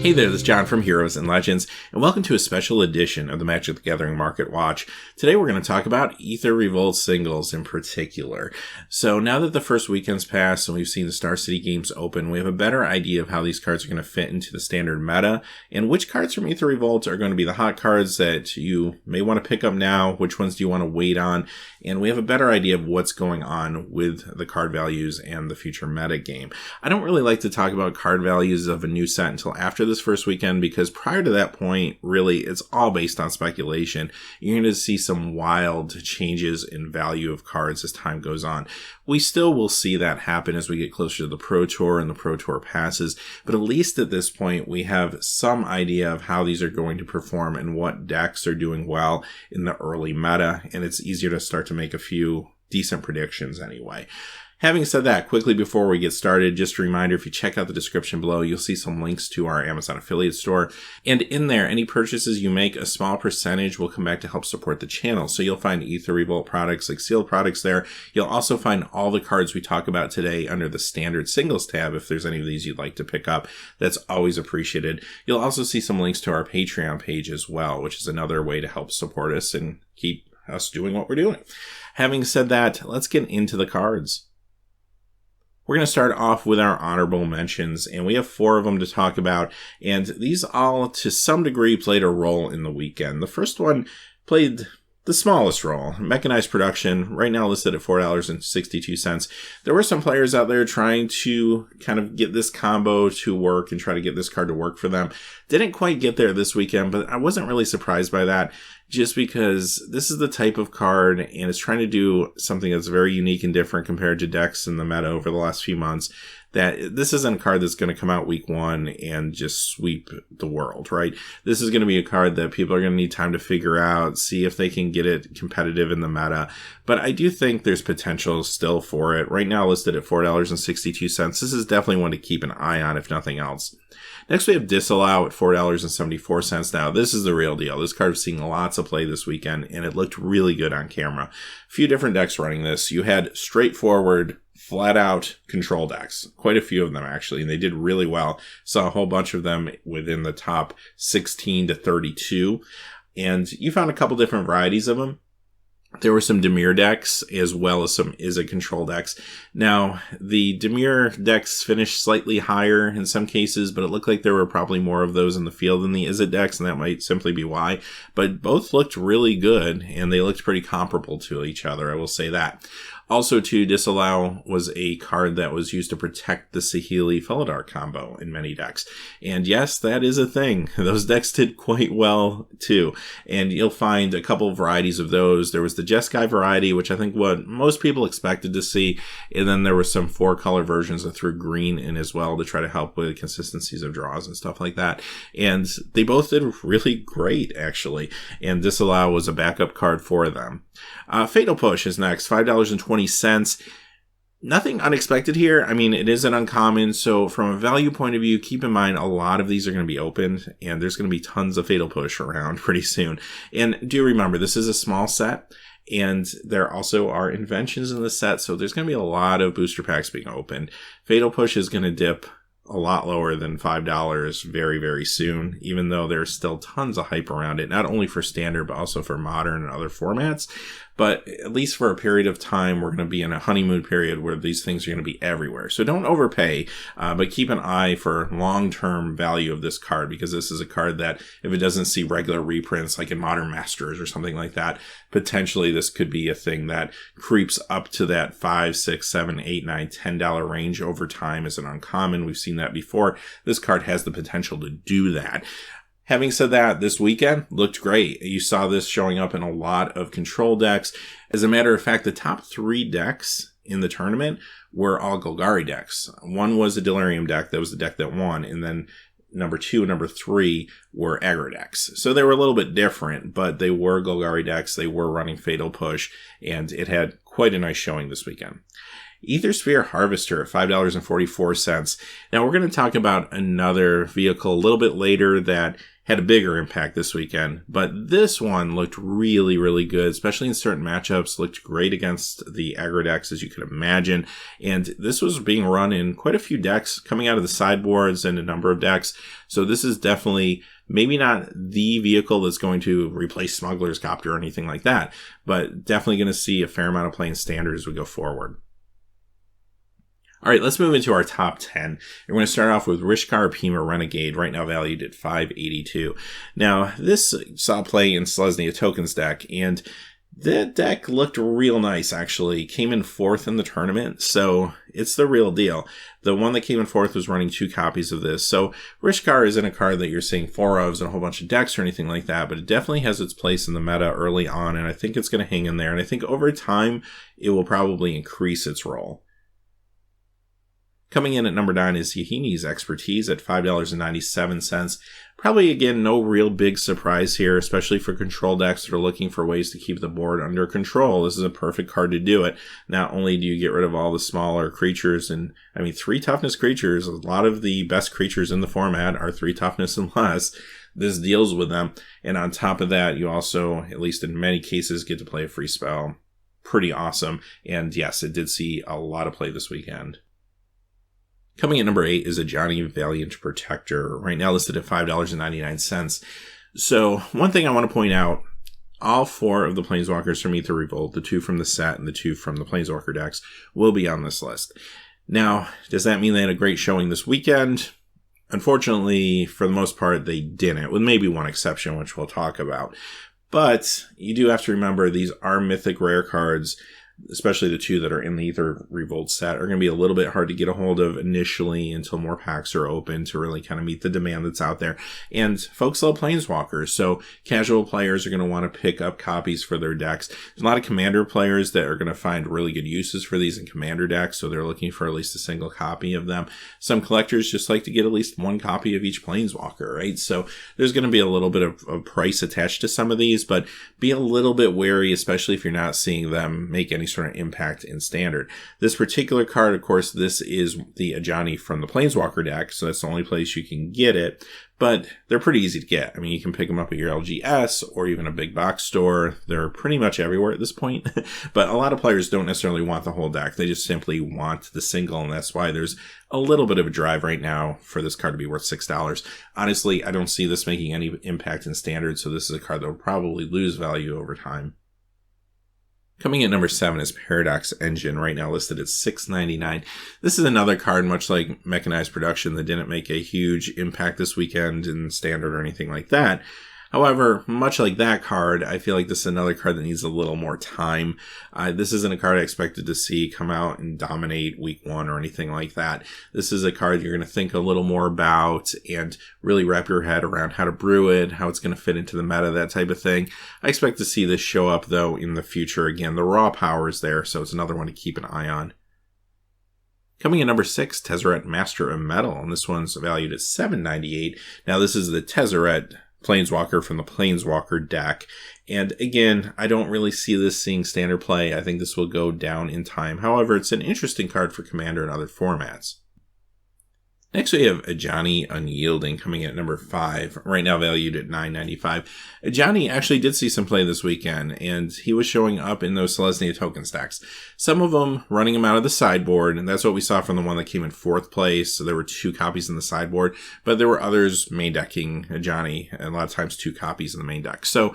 Hey there, this is John from Heroes and Legends, and welcome to a special edition of the Magic the Gathering Market Watch. Today we're going to talk about Aether Revolt singles in particular. So now that the first weekend's passed and we've seen the Star City games open, we have a better idea of how these cards are going to fit into the standard meta, and which cards from Aether Revolt are going to be the hot cards that you may want to pick up now, which ones do you want to wait on, and we have a better idea of what's going on with the card values and the future meta game. I don't really like to talk about card values of a new set until after this first weekend, because prior to that point, really, it's all based on speculation. You're going to see some wild changes in value of cards as time goes on. We still will see that happen as we get closer to the Pro Tour and the Pro Tour passes, but at least at this point, we have some idea of how these are going to perform and what decks are doing well in the early meta, and it's easier to start to make a few decent predictions anyway. Having said that, quickly before we get started, just a reminder, if you check out the description below, you'll see some links to our Amazon affiliate store. And in there, any purchases you make, a small percentage will come back to help support the channel. So you'll find Aether Revolt products like sealed products there. You'll also find all the cards we talk about today under the standard singles tab. If there's any of these you'd like to pick up, that's always appreciated. You'll also see some links to our Patreon page as well, which is another way to help support us and keep us doing what we're doing. Having said that, let's get into the cards. We're going to start off with our honorable mentions, and we have 4 of them to talk about, and these all, to some degree, played a role in the weekend. The first one played the smallest role, mechanized production, right now listed at $4.62. There were some players out there trying to kind of get this combo to work and try to get this card to work for them. Didn't quite get there this weekend, but I wasn't really surprised by that, just because this is the type of card and it's trying to do something that's very unique and different compared to decks in the meta over the last few months. That this isn't a card that's going to come out week 1 and just sweep the world, right? This is going to be a card that people are going to need time to figure out, see if they can get it competitive in the meta. But I do think there's potential still for it. Right now listed at $4.62. This is definitely one to keep an eye on, if nothing else. Next, we have Disallow at $4.74. Now, this is the real deal. This card is seeing lots of play this weekend, and it looked really good on camera. A few different decks running this. You had straightforward, flat-out control decks. Quite a few of them, actually, and they did really well. Saw a whole bunch of them within the top 16 to 32, and you found a couple different varieties of them. There were some Dimir decks as well as some Izzet control decks. Now, the Dimir decks finished slightly higher in some cases, but it looked like there were probably more of those in the field than the Izzet decks, and that might simply be why. But both looked really good, and they looked pretty comparable to each other, I will say that. Also, too, Disallow was a card that was used to protect the Saheeli Felidar combo in many decks. And yes, that is a thing. Those decks did quite well, too. And you'll find a couple of varieties of those. There was the Jeskai variety, which I think what most people expected to see. And then there were some 4-color versions that threw green in as well to try to help with consistencies of draws and stuff like that. And they both did really great, actually. And Disallow was a backup card for them. Fatal Push is next, $5.20. Nothing unexpected here. I mean, it is an uncommon, so from a value point of view, keep in mind a lot of these are going to be opened, and there's going to be tons of Fatal Push around pretty soon. And do remember, this is a small set, and there also are inventions in the set, so there's going to be a lot of booster packs being opened. Fatal Push is going to dip a lot lower than $5 very, very soon, even though there's still tons of hype around it, not only for standard, but also for modern and other formats. But at least for a period of time, we're going to be in a honeymoon period where these things are going to be everywhere. So don't overpay, but keep an eye for long-term value of this card, because this is a card that if it doesn't see regular reprints like in Modern Masters or something like that, potentially this could be a thing that creeps up to that $5, $6, $7, $8, $9, $10 range over time as an uncommon. We've seen that before. This card has the potential to do that. Having said that, this weekend looked great. You saw this showing up in a lot of control decks. As a matter of fact, the top 3 decks in the tournament were all Golgari decks. One was a Delirium deck. That was the deck that won. And then number 2 and number 3 were aggro decks. So they were a little bit different, but they were Golgari decks. They were running Fatal Push, and it had quite a nice showing this weekend. Aether Sphere Harvester at $5.44. Now, we're going to talk about another vehicle a little bit later that had a bigger impact this weekend. But this one looked really, really good, especially in certain matchups. Looked great against the aggro decks, as you could imagine. And this was being run in quite a few decks coming out of the sideboards and a number of decks. So this is definitely maybe not the vehicle that's going to replace Smuggler's Copter or anything like that, but definitely going to see a fair amount of play in Standard as we go forward. All right, let's move into our top 10. And we're going to start off with Richcar Pima Renegade, right now valued at 582. Now, this saw play in Selesnya Tokens deck, and the deck looked real nice, actually. Came in 4th in the tournament, so it's the real deal. The one that came in 4th was running 2 copies of this. So Richcar isn't a card that you're seeing 4 of in a whole bunch of decks or anything like that, but it definitely has its place in the meta early on, and I think it's going to hang in there. And I think over time, it will probably increase its role. Coming in at number 9 is Yahini's Expertise at $5.97. Probably, again, no real big surprise here, especially for control decks that are looking for ways to keep the board under control. This is a perfect card to do it. Not only do you get rid of all the smaller creatures, and 3 toughness creatures, a lot of the best creatures in the format are 3 toughness and less. This deals with them. And on top of that, you also, at least in many cases, get to play a free spell. Pretty awesome. And yes, it did see a lot of play this weekend. Coming at number 8 is Ajani Valiant Protector, right now listed at $5.99. So one thing I want to point out, all 4 of the Planeswalkers from Aether Revolt, the 2 from the set and the 2 from the Planeswalker decks, will be on this list. Now, does that mean they had a great showing this weekend? Unfortunately, for the most part, they didn't, with maybe one exception, which we'll talk about. But you do have to remember these are mythic rare cards, especially the 2 that are in the Aether Revolt set, are going to be a little bit hard to get a hold of initially until more packs are open to really kind of meet the demand that's out there. And folks love Planeswalkers, so casual players are going to want to pick up copies for their decks. There's a lot of Commander players that are going to find really good uses for these in Commander decks, so they're looking for at least a single copy of them. Some collectors just like to get at least 1 copy of each Planeswalker, right? So there's going to be a little bit of price attached to some of these, but be a little bit wary, especially if you're not seeing them make any sort of impact in Standard. This particular card, of course, this is the Ajani from the Planeswalker deck, so that's the only place you can get it, but they're pretty easy to get. You can pick them up at your LGS or even a big box store. They're pretty much everywhere at this point, but a lot of players don't necessarily want the whole deck. They just simply want the single, and that's why there's a little bit of a drive right now for this card to be worth $6. Honestly, I don't see this making any impact in Standard, so this is a card that will probably lose value over time. Coming at number 7 is Paradox Engine, right now listed at $6.99. This is another card, much like Mechanized Production, that didn't make a huge impact this weekend in Standard or anything like that. However, much like that card, I feel like this is another card that needs a little more time. This isn't a card I expected to see come out and dominate week 1 or anything like that. This is a card you're going to think a little more about and really wrap your head around how to brew it, how it's going to fit into the meta, that type of thing. I expect to see this show up, though, in the future. Again, the raw power is there, so it's another one to keep an eye on. Coming in number 6, Tezzeret Master of Metal, and this one's valued at $7.98. Now, this is the Tezzeret Planeswalker from the Planeswalker deck. And again, I don't really see this seeing Standard play. I think this will go down in time. However, it's an interesting card for Commander and other formats. Next, we have Ajani Unyielding coming in at number 5, right now valued at $9.95. Ajani actually did see some play this weekend, and he was showing up in those Selesnya token stacks. Some of them running him out of the sideboard, and that's what we saw from the one that came in 4th place. So there were 2 copies in the sideboard, but there were others main decking Ajani, and a lot of times 2 copies in the main deck. So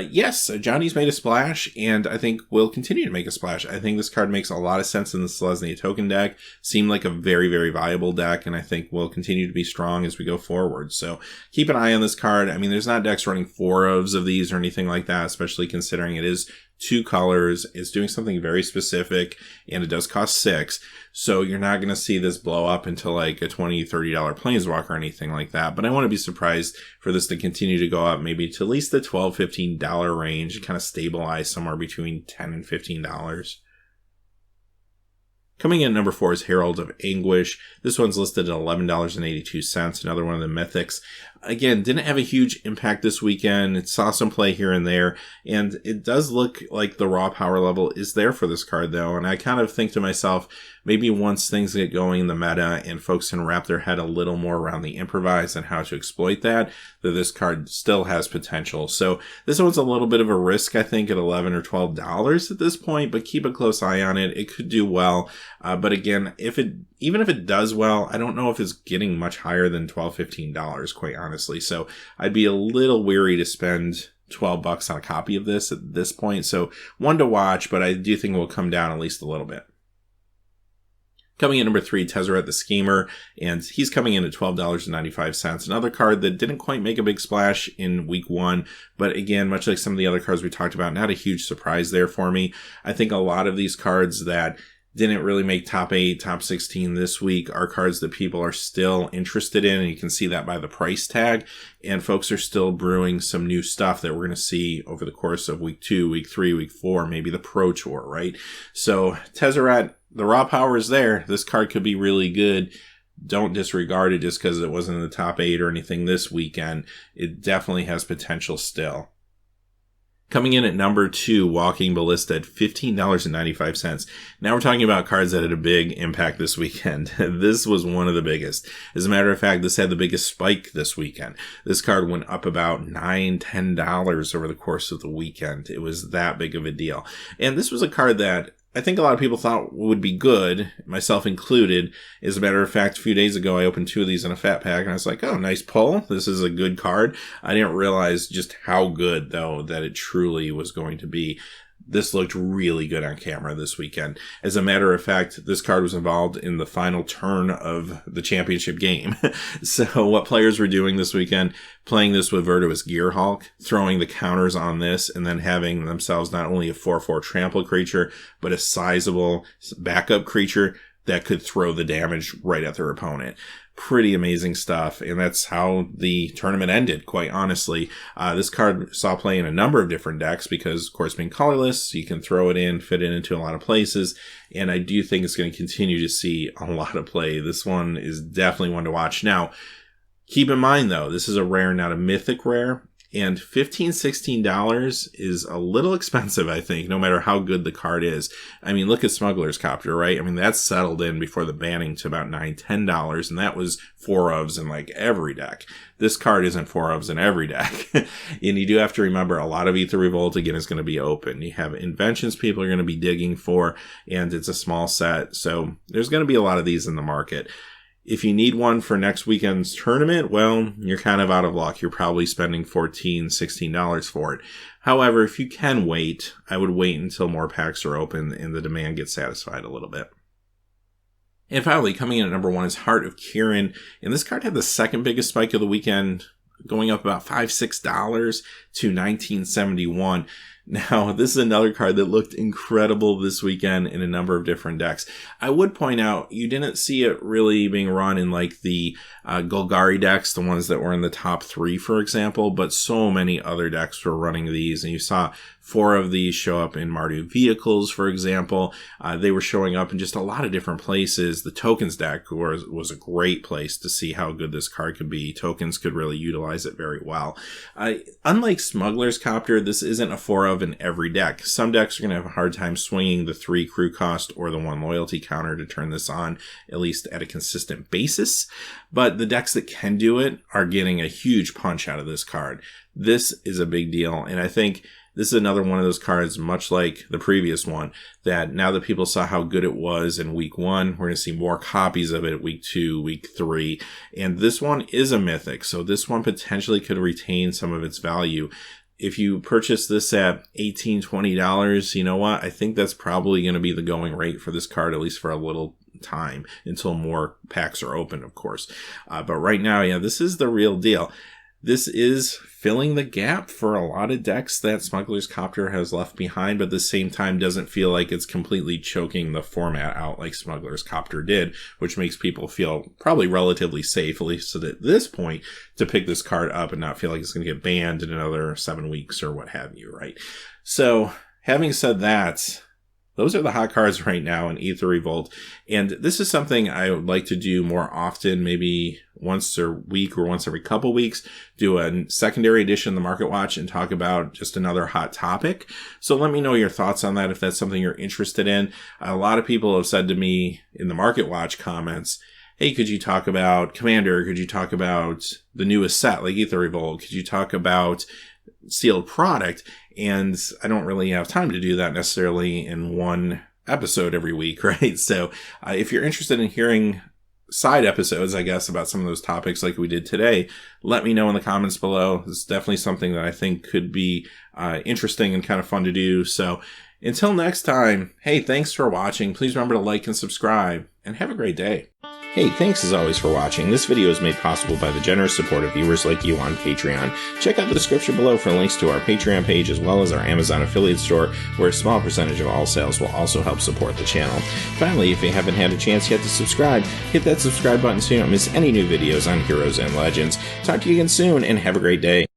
yes, Ajani's made a splash, and I think will continue to make a splash. I think this card makes a lot of sense in the Selesnya token deck. Seemed like a very, very viable deck, and I think will continue to be strong as we go forward. So keep an eye on this card. There's not decks running 4-ofs of these or anything like that, especially considering it is 2 colors. It's doing something very specific, and it does cost 6. So you're not going to see this blow up into like a $20, $30 Planeswalker or anything like that. But I want to be surprised for this to continue to go up maybe to at least the $12, $15 range, kind of stabilize somewhere between $10 and $15. Coming in at number 4 is Herald of Anguish. This one's listed at $11.82, another one of the mythics. Again, didn't have a huge impact this weekend. It saw some play here and there, and it does look like the raw power level is there for this card, though. And I kind of think to myself, maybe once things get going in the meta and folks can wrap their head a little more around the improvise and how to exploit that this card still has potential. So this one's a little bit of a risk, I think, at $11 or $12 at this point, but keep a close eye on it. It could do well. But again, even if it does well, I don't know if it's getting much higher than $12, $15, quite honestly. So I'd be a little weary to spend $12 on a copy of this at this point. So one to watch, but I do think it will come down at least a little bit. Coming in number 3, Tezzeret the Schemer, and he's coming in at $12.95. Another card that didn't quite make a big splash in week 1, but again, much like some of the other cards we talked about, not a huge surprise there for me. I think a lot of these cards that didn't really make top 8, top 16 this week are cards that people are still interested in, and you can see that by the price tag, and folks are still brewing some new stuff that we're going to see over the course of week 2, week 3, week 4, maybe the Pro Tour, right? So Tezzeret, the raw power is there. This card could be really good. Don't disregard it just because it wasn't in the top 8 or anything this weekend. It definitely has potential still. Coming in at number 2, Walking Ballista at $15.95. Now we're talking about cards that had a big impact this weekend. This was one of the biggest. As a matter of fact, this had the biggest spike this weekend. This card went up about $9, $10 over the course of the weekend. It was that big of a deal. And this was a card that I think a lot of people thought would be good, myself included. As a matter of fact, a few days ago, I opened 2 of these in a fat pack, and I was like, oh, nice pull. This is a good card. I didn't realize just how good, though, that it truly was going to be. This looked really good on camera this weekend. As a matter of fact, this card was involved in the final turn of the championship game. So what players were doing this weekend, playing this with Virtuous Gearhulk, throwing the counters on this, and then having themselves not only a 4/4 trample creature, but a sizable backup creature that could throw the damage right at their opponent. Pretty amazing stuff, and that's how the tournament ended, quite honestly. This card saw play in a number of different decks because, of course, being colorless, you can throw it in, fit it into a lot of places, and I do think it's going to continue to see a lot of play. This one is definitely one to watch. Now, keep in mind, though, this is a rare, not a mythic rare, and $15, $16 is a little expensive, I think, no matter how good the card is. I mean, look at Smuggler's Copter, right? I mean, that's settled in before the banning to about $9, $10, and that was 4-ofs in like every deck. This card isn't 4-ofs in every deck. And you do have to remember a lot of Aether Revolt, again, is going to be open. You have inventions people are going to be digging for, and it's a small set. So there's going to be a lot of these in the market. If you need one for next weekend's tournament, well, you're kind of out of luck. You're probably spending $14, $16 for it. However, if you can wait, I would wait until more packs are open and the demand gets satisfied a little bit. And finally, coming in at number 1 is Heart of Kiran. And this card had the second biggest spike of the weekend, going up about $5, $6 to $19.71. Now, this is another card that looked incredible this weekend in a number of different decks. I would point out, you didn't see it really being run in like the Golgari decks, the ones that were in the top 3, for example, but so many other decks were running these, and you saw 4 of these show up in Mardu vehicles, for example. They were showing up in just a lot of different places. The Tokens deck was a great place to see how good this card could be. Tokens could really utilize it very well. Unlike Smuggler's Copter, this isn't a 4-of in every deck. Some decks are going to have a hard time swinging the 3 crew cost or the 1 loyalty counter to turn this on, at least at a consistent basis. But the decks that can do it are getting a huge punch out of this card. This is a big deal, and I think this is another one of those cards, much like the previous one, that now that people saw how good it was in week 1, we're going to see more copies of it week 2, week 3. And this one is a mythic, so this one potentially could retain some of its value. If you purchase this at $18, $20, you know what? I think that's probably going to be the going rate for this card, at least for a little time, until more packs are open, of course. But right now, yeah, this is the real deal. This is filling the gap for a lot of decks that Smuggler's Copter has left behind, but at the same time doesn't feel like it's completely choking the format out like Smuggler's Copter did, which makes people feel probably relatively safe, at least at this point, to pick this card up and not feel like it's going to get banned in another 7 weeks or what have you, right? So, having said that, Those are the hot cards right now in Aether Revolt. And this is something I would like to do more often, maybe once a week or once every couple weeks, do a secondary edition of the Market Watch and talk about just another hot topic. So let me know your thoughts on that if that's something you're interested in. A lot of people have said to me in the Market Watch comments, hey, could you talk about Commander? Could you talk about the newest set like Aether Revolt? Could you talk about sealed product? And I don't really have time to do that necessarily in one episode every week, right? So if you're interested in hearing side episodes, I guess, about some of those topics like we did today, let me know in the comments below. It's definitely something that I think could be interesting and kind of fun to do. So until next time, hey, thanks for watching. Please remember to like and subscribe, and have a great day. Hey, thanks as always for watching. This video is made possible by the generous support of viewers like you on Patreon. Check out the description below for links to our Patreon page as well as our Amazon affiliate store, where a small percentage of all sales will also help support the channel. Finally, if you haven't had a chance yet to subscribe, hit that subscribe button so you don't miss any new videos on Heroes and Legends. Talk to you again soon, and have a great day.